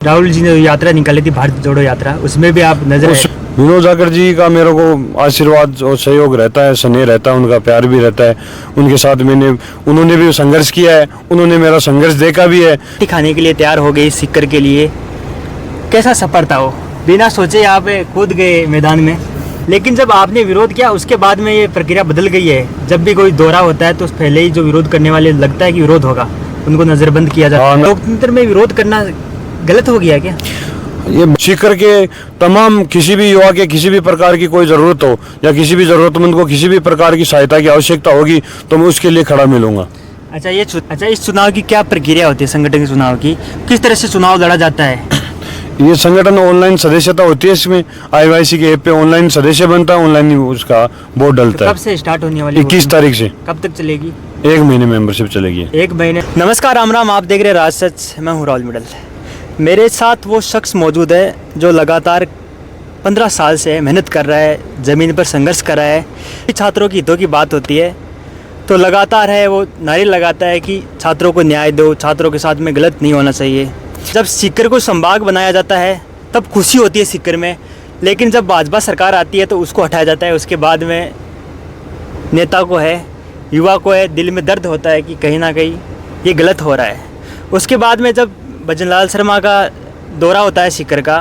राहुल जी ने यात्रा निकाली थी, भारत जोड़ो यात्रा, उसमें भी आप नजर आए। विनोद जाखड़ जी का मेरे को आशीर्वाद और सहयोग रहता है, स्नेह रहता है, उनका प्यार भी रहता है। उनके साथ उन्होंने भी संघर्ष किया है, उन्होंने मेरा संघर्ष देखा भी है। रोटी खाने के लिए तैयार हो गई सीकर के लिए। कैसा सफर था वो? बिना सोचे आप कूद गए मैदान में, लेकिन जब आपने विरोध किया उसके बाद में ये प्रक्रिया बदल गई है। जब भी कोई दौरा होता है तो पहले ही जो विरोध करने वाले लगता है कि विरोध होगा, उनको नजरबंद किया जाता है। लोकतंत्र में विरोध करना गलत हो गया क्या? ये सीकर के तमाम किसी भी युवा के किसी भी प्रकार की कोई ज़रूरत हो या किसी भी ज़रूरतमंद को किसी भी प्रकार की सहायता की आवश्यकता होगी तो मैं उसके लिए खड़ा मिलूंगा। अच्छा, इस चुनाव की क्या प्रक्रिया होती है? संगठन के चुनाव की किस तरह से चुनाव लड़ा जाता है? ये संगठन ऑनलाइन सदस्यता होती है, इसमें IYC के ऐप पे ऑनलाइन सदस्य बनता है, ऑनलाइन उसका वोट डलता है। कब से स्टार्ट होने वाली? 21 तारीख से। कब तक चलेगी? 1 महीने मेंबरशिप चलेगी। 1 महीने। नमस्कार, राम राम, आप देख रहे हैं राज सच, मैं हूँ राहुल मिडल। मेरे साथ वो शख्स मौजूद है जो लगातार 15 साल से मेहनत कर रहा है, ज़मीन पर संघर्ष कर रहा है। छात्रों की हितों की बात होती है तो लगातार है वो नारे लगाता है कि छात्रों को न्याय दो, छात्रों के साथ में गलत नहीं होना चाहिए। जब सीकर को संभाग बनाया जाता है तब खुशी होती है सीकर में, लेकिन जब भाजपा सरकार आती है तो उसको हटाया जाता है। उसके बाद में नेता को है, युवा को है, दिल में दर्द होता है कि कहीं ना कहीं ये गलत हो रहा है। उसके बाद में जब भजनलाल शर्मा का दौरा होता है सीकर का,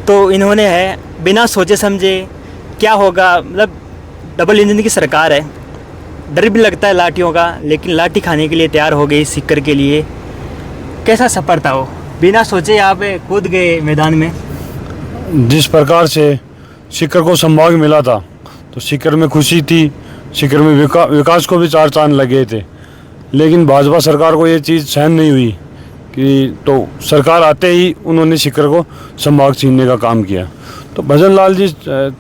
तो इन्होंने है बिना सोचे समझे क्या होगा, मतलब डबल इंजन की सरकार है, डर भी लगता है लाठियों का, लेकिन लाठी खाने के लिए तैयार हो गई सीकर के लिए। कैसा सफ़र था वो? बिना सोचे आप कूद गए मैदान में। जिस प्रकार से सीकर को संभाग मिला था तो सीकर में खुशी थी, सीकर में विकास को भी 4 चांद लगे थे, लेकिन भाजपा सरकार को ये चीज़ सहन नहीं हुई कि तो सरकार आते ही उन्होंने सीकर को संभाग छीनने का काम किया। तो भजनलाल जी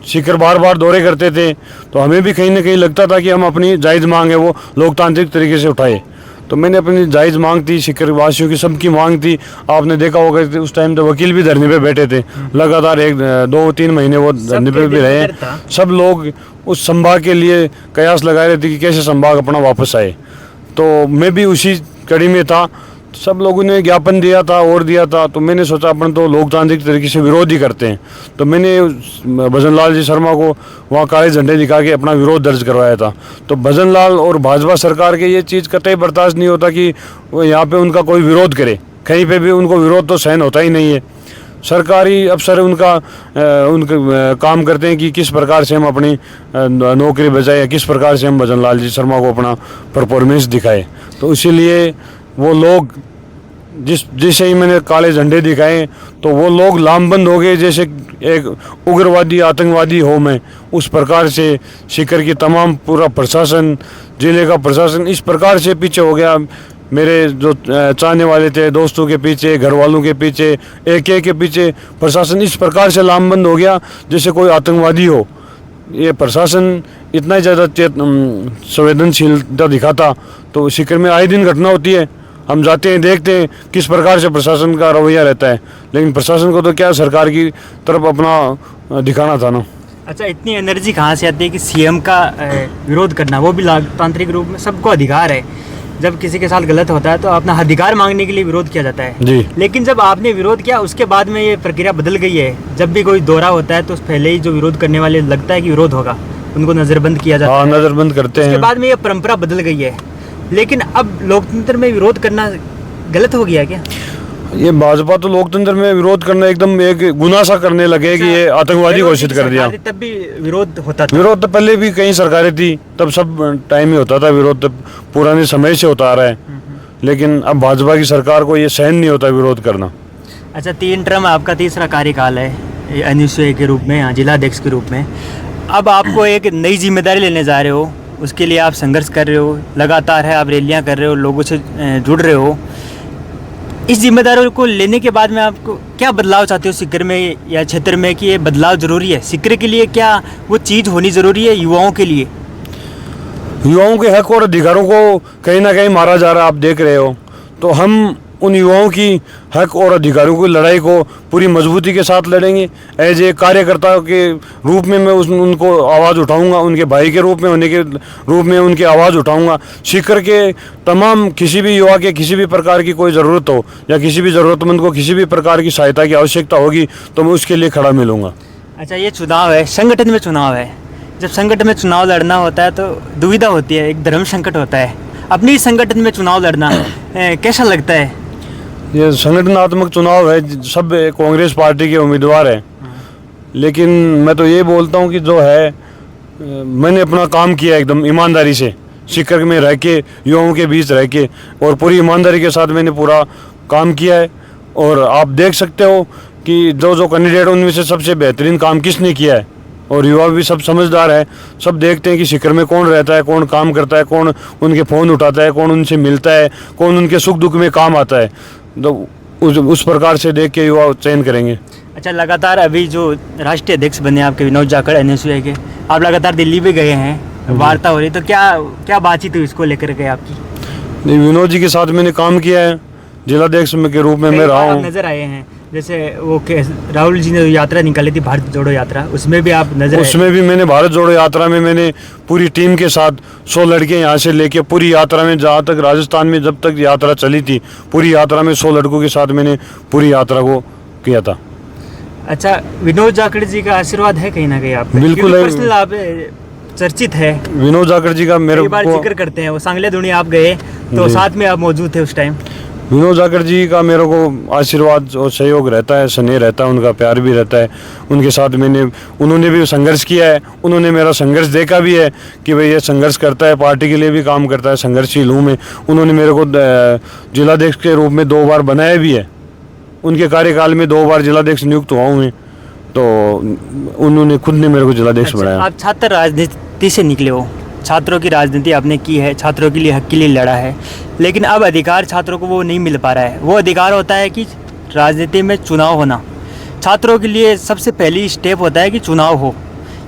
सीकर बार बार दौरे करते थे तो हमें भी कहीं ना कहीं लगता था कि हम अपनी जायज़ मांग है वो लोकतांत्रिक तरीके से उठाए। तो मैंने अपनी जायज़ मांग थी, सीकर वासियों की सबकी मांग थी। आपने देखा होगा कि उस टाइम तो वकील भी धरने पे बैठे थे, लगातार 1-2-3 महीने वो धरने पे भी रहे। सब लोग उस संभाग के लिए कयास लगा रहे थे कि कैसे संभाग अपना वापस आए। तो मैं भी उसी कड़ी में था। सब लोगों ने ज्ञापन दिया था और दिया था, तो मैंने सोचा अपन तो लोकतांत्रिक तरीके से विरोध ही करते हैं। तो मैंने भजनलाल जी शर्मा को वहाँ काले झंडे दिखा के अपना विरोध दर्ज करवाया था। तो भजनलाल और भाजपा सरकार के ये चीज़ कतई बर्दाश्त नहीं होता कि वो यहाँ पे उनका कोई विरोध करे, कहीं पे भी उनको विरोध तो सहन होता ही नहीं है। सरकारी अफसर उनका काम करते हैं कि किस प्रकार से हम अपनी नौकरी बचाए या किस प्रकार से हम भजनलाल जी शर्मा को अपना परफॉर्मेंस दिखाए। तो इसीलिए वो लोग जैसे ही मैंने काले झंडे दिखाए तो वो लोग लामबंद हो गए, जैसे एक उग्रवादी आतंकवादी हो मैं, उस प्रकार से सीकर की तमाम पूरा प्रशासन, जिले का प्रशासन इस प्रकार से पीछे हो गया। मेरे जो चाहने वाले थे, दोस्तों के पीछे, घर वालों के पीछे, एक के पीछे प्रशासन इस प्रकार से लामबंद हो गया जैसे कोई आतंकवादी हो। ये प्रशासन इतना ज़्यादा संवेदनशीलता दिखाता। तो सीकर में आए दिन घटना होती है, हम जाते हैं देखते हैं किस प्रकार से प्रशासन का रवैया रहता है, लेकिन प्रशासन को तो क्या सरकार की तरफ अपना दिखाना था ना। अच्छा, इतनी एनर्जी कहाँ से आती है कि सीएम का विरोध करना, वो भी लोकतांत्रिक रूप में सबको अधिकार है। जब किसी के साथ गलत होता है तो अपना अधिकार मांगने के लिए विरोध किया जाता है जी। लेकिन जब आपने विरोध किया उसके बाद में ये प्रक्रिया बदल गई है। जब भी कोई दौरा होता है तो पहले ही जो विरोध करने वाले लगता है कि विरोध होगा, उनको नजरबंद किया जाता है। नजरबंद करते हैं। उसके बाद में ये परंपरा बदल गई है, लेकिन अब लोकतंत्र में विरोध करना गलत हो गया क्या? ये भाजपा तो लोकतंत्र में विरोध करना एकदम एक गुनाह सा करने लगे कि ये आतंकवादी घोषित कर दिया। तब भी विरोध होता था। विरोध तो पहले भी कई सरकारें थी, तब सब टाइम ही होता था विरोध, तो पुराने समय से होता आ रहा है, लेकिन अब भाजपा की सरकार को ये सहन नहीं होता विरोध करना। अच्छा, 3 टर्म आपका तीसरा कार्यकाल है अनुसूची के रूप में, जिला अध्यक्ष के रूप में। अब आपको एक नई जिम्मेदारी लेने जा रहे हो, उसके लिए आप संघर्ष कर रहे हो, लगातार है आप रैलियां कर रहे हो, लोगों से जुड़ रहे हो। इस जिम्मेदारी को लेने के बाद में आपको क्या बदलाव चाहते हो सीकर में या क्षेत्र में, कि ये बदलाव ज़रूरी है सीकर के लिए? क्या वो चीज़ होनी ज़रूरी है युवाओं के लिए? युवाओं के हक और अधिकारों को कहीं ना कहीं मारा जा रहा है, आप देख रहे हो। तो हम उन युवाओं की हक और अधिकारों की लड़ाई को पूरी मजबूती के साथ लड़ेंगे। एज ए कार्यकर्ता के रूप में मैं उनको आवाज़ उठाऊंगा, उनके भाई के रूप में होने के रूप में उनकी आवाज़ उठाऊंगा। सीकर के तमाम किसी भी युवा के किसी भी प्रकार की कोई ज़रूरत हो या किसी भी ज़रूरतमंद को किसी भी प्रकार की सहायता की आवश्यकता होगी तो मैं उसके लिए खड़ा मिलूँगा। अच्छा, ये चुनाव है, संगठन में चुनाव है। जब संगठन में चुनाव लड़ना होता है तो दुविधा होती है, एक धर्म संकट होता है। अपने ही संगठन में चुनाव लड़ना कैसा लगता है? ये संगठनात्मक चुनाव है, सब कांग्रेस पार्टी के उम्मीदवार हैं, लेकिन मैं तो ये बोलता हूँ कि जो है मैंने अपना काम किया एकदम ईमानदारी से, सीकर में रह के युवाओं के बीच रह के, और पूरी ईमानदारी के साथ मैंने पूरा काम किया है। और आप देख सकते हो कि जो जो कैंडिडेट उनमें से सबसे बेहतरीन काम किसने किया है, और युवा भी सब समझदार है, सब देखते हैं कि सीकर में कौन रहता है, कौन काम करता है, कौन उनके फ़ोन उठाता है, कौन उनसे मिलता है, कौन उनके सुख दुख में काम आता है। तो उस प्रकार से देख के युवा चयन करेंगे। अच्छा, लगातार अभी जो राष्ट्रीय अध्यक्ष बने आपके विनोद जाखड़ NSU के, आप लगातार दिल्ली भी गए हैं, वार्ता हो रही, तो क्या बातचीत हुई इसको लेकर के आपकी? नहीं, विनोद जी के साथ मैंने काम किया है, जिलाध्यक्ष के रूप में मैं रहा हूँ। नजर आए हैं, जैसे वो राहुल जी ने यात्रा निकाली थी, भारत जोड़ो यात्रा, उसमें भी आप नजर आए। उसमें भी मैंने भारत जोड़ो यात्रा में मैंने पूरी टीम के साथ 100 लड़के यहाँ से लेके पूरी यात्रा में, जहाँ तक राजस्थान में जब तक यात्रा चली थी, पूरी यात्रा में 100 लड़कों के साथ मैंने पूरी यात्रा को किया था। अच्छा, विनोद जाखड़ जी का आशीर्वाद है कहीं ना कहीं आप पे? बिल्कुल है। पर्सनल आप चर्चित है, विनोद जाखड़ जी का मेरे बार को जिक्र करते हैं। वो सांगले दुनिया आप गए तो साथ में आप मौजूद थे उस टाइम। विनोद जाखड़ जी का मेरे को आशीर्वाद और सहयोग रहता है, स्नेह रहता है, उनका प्यार भी रहता है। उनके साथ उन्होंने भी संघर्ष किया है, उन्होंने मेरा संघर्ष देखा भी है कि भाई ये संघर्ष करता है, पार्टी के लिए भी काम करता है, संघर्षशील हूँ मैं। उन्होंने मेरे को जिलाध्यक्ष के रूप में 2 बार बनाया भी है, उनके कार्यकाल में 2 बार जिलाध्यक्ष नियुक्त हुआ हूँ मैं, तो उन्होंने खुद ने मेरे को जिलाध्यक्ष बनाया। आप छात्र राजनीति से निकले हो, छात्रों की राजनीति आपने की है, छात्रों के लिए हक के लिए लड़ा है, लेकिन अब अधिकार छात्रों को वो नहीं मिल पा रहा है। वो अधिकार होता है कि राजनीति में चुनाव होना, छात्रों के लिए सबसे पहली स्टेप होता है कि चुनाव हो,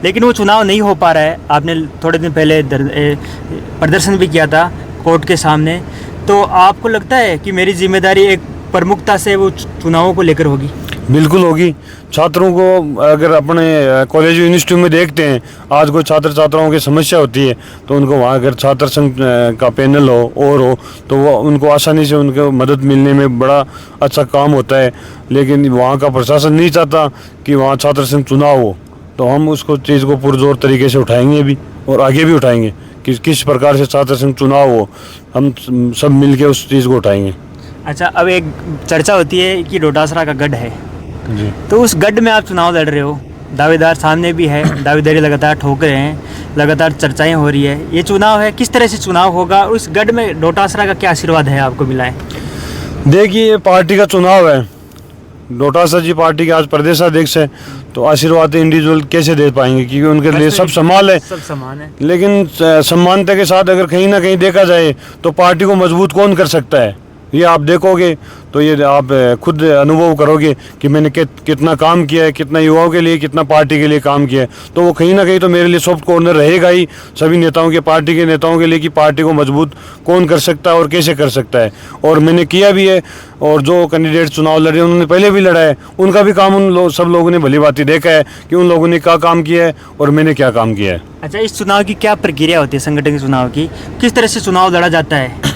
लेकिन वो चुनाव नहीं हो पा रहा है। आपने थोड़े दिन पहले प्रदर्शन भी किया था कोर्ट के सामने, तो आपको लगता है कि मेरी जिम्मेदारी एक प्रमुखता से वो चुनावों को लेकर होगी? बिल्कुल होगी। छात्रों को अगर अपने कॉलेज यूनिवर्सिटी में देखते हैं, आज कोई छात्र छात्राओं की समस्या होती है तो उनको वहाँ अगर छात्र संघ का पैनल हो और हो तो वो उनको आसानी से उनको मदद मिलने में बड़ा अच्छा काम होता है। लेकिन वहाँ का प्रशासन नहीं चाहता कि वहाँ छात्र संघ चुनाव हो, तो हम उसको चीज़ को पुरजोर तरीके से उठाएंगे भी और आगे भी उठाएंगे कि किस प्रकार से छात्र संघ चुनाव हो, हम सब मिल के उस चीज़ को उठाएंगे। अच्छा, अब एक चर्चा होती है कि डोटासरा का गढ़ है जी, तो उस गढ़ में आप चुनाव लड़ रहे हो, दावेदार सामने भी है, दावेदारी लगातार ठोक रहे हैं, लगातार चर्चाएं हो रही है। ये चुनाव है, किस तरह से चुनाव होगा, उस गढ़ में डोटासरा का क्या आशीर्वाद है आपको मिला है? देखिए, ये पार्टी का चुनाव है, डोटासरा जी पार्टी के आज प्रदेशाध्यक्ष है, तो आशीर्वाद इंडिविजुअल कैसे दे पाएंगे, क्योंकि उनके लिए सब समान है, सब समान है। लेकिन समानता के साथ अगर कहीं ना कहीं देखा जाए तो पार्टी को मजबूत कौन कर सकता है, ये आप देखोगे तो ये आप खुद अनुभव करोगे कि मैंने कितना काम किया है, कितना युवाओं के लिए, कितना पार्टी के लिए काम किया है। तो वो कहीं ना कहीं तो मेरे लिए सॉफ्ट कॉर्नर रहेगा ही सभी नेताओं के, पार्टी के नेताओं के लिए, कि पार्टी को मजबूत कौन कर सकता है और कैसे कर सकता है। और मैंने किया भी है, और जो कैंडिडेट चुनाव लड़े उन्होंने पहले भी लड़ा है, उनका भी काम सब लोगों ने भली भांति देखा है कि उन लोगों ने क्या काम किया है और मैंने क्या काम किया है। अच्छा, इस चुनाव की क्या प्रक्रिया होती है, संगठन के चुनाव की, किस तरह से चुनाव लड़ा जाता है?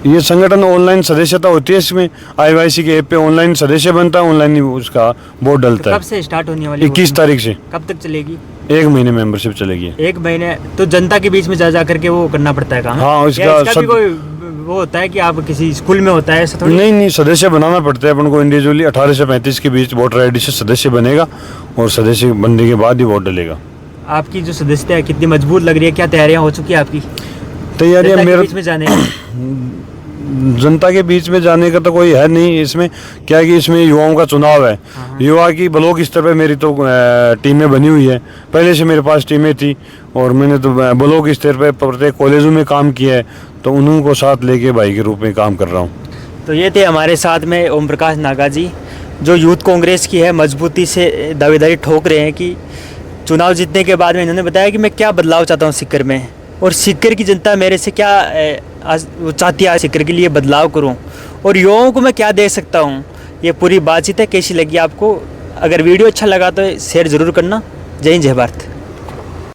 ये संगठन ऑनलाइन सदस्यता होती है, इसमें IYC के ऐप पे ऑनलाइन सदस्य बनता है, ऑनलाइन ही उसका वोट डलता है। कब से स्टार्ट होने वाली? 21 तारीख से। कब तक चलेगी? 1 महीने मेंबरशिप चलेगी। 1 महीने, तो जनता के बीच में जा करके वो करना पड़ता है काम? हाँ, इसका भी कोई वो होता है कि आप किसी स्कूल में होता है ऐसा थोड़ी? नहीं, सदस्य बनाना पड़ता है अपन को इंडिविजुअली। 18 से 35 के बीच वोटर ID से सदस्य बनेगा और सदस्य बनने के बाद ही वोट डलेगा। आपकी जो सदस्यता है कितनी मजबूत लग रही है, क्या तैयारियां हो चुकी है आपकी तैयारियां? मेरे बीच में जाने जनता के बीच में जाने का तो कोई है नहीं इसमें, क्या है कि इसमें युवाओं का चुनाव है। युवा की ब्लॉक स्तर पे मेरी तो टीमें बनी हुई है, पहले से मेरे पास टीमें थी, और मैंने तो ब्लॉक स्तर पे प्रत्येक कॉलेजों में काम किया है, तो उन्हीं को साथ लेके भाई के रूप में काम कर रहा हूँ। तो ये थे हमारे साथ में ओम प्रकाश नागा जी, जो यूथ कांग्रेस की है, मजबूती से दावेदारी ठोक रहे हैं कि चुनाव जीतने के बाद में इन्होंने बताया कि मैं क्या बदलाव चाहता हूँ सीकर में, और सीकर की जनता मेरे से क्या वो चाहती है, सीकर के लिए बदलाव करूं, और युवाओं को मैं क्या दे सकता हूँ, ये पूरी बातचीत है। कैसी लगी आपको? अगर वीडियो अच्छा लगा तो शेयर ज़रूर करना। जय हिंद, जय भारत।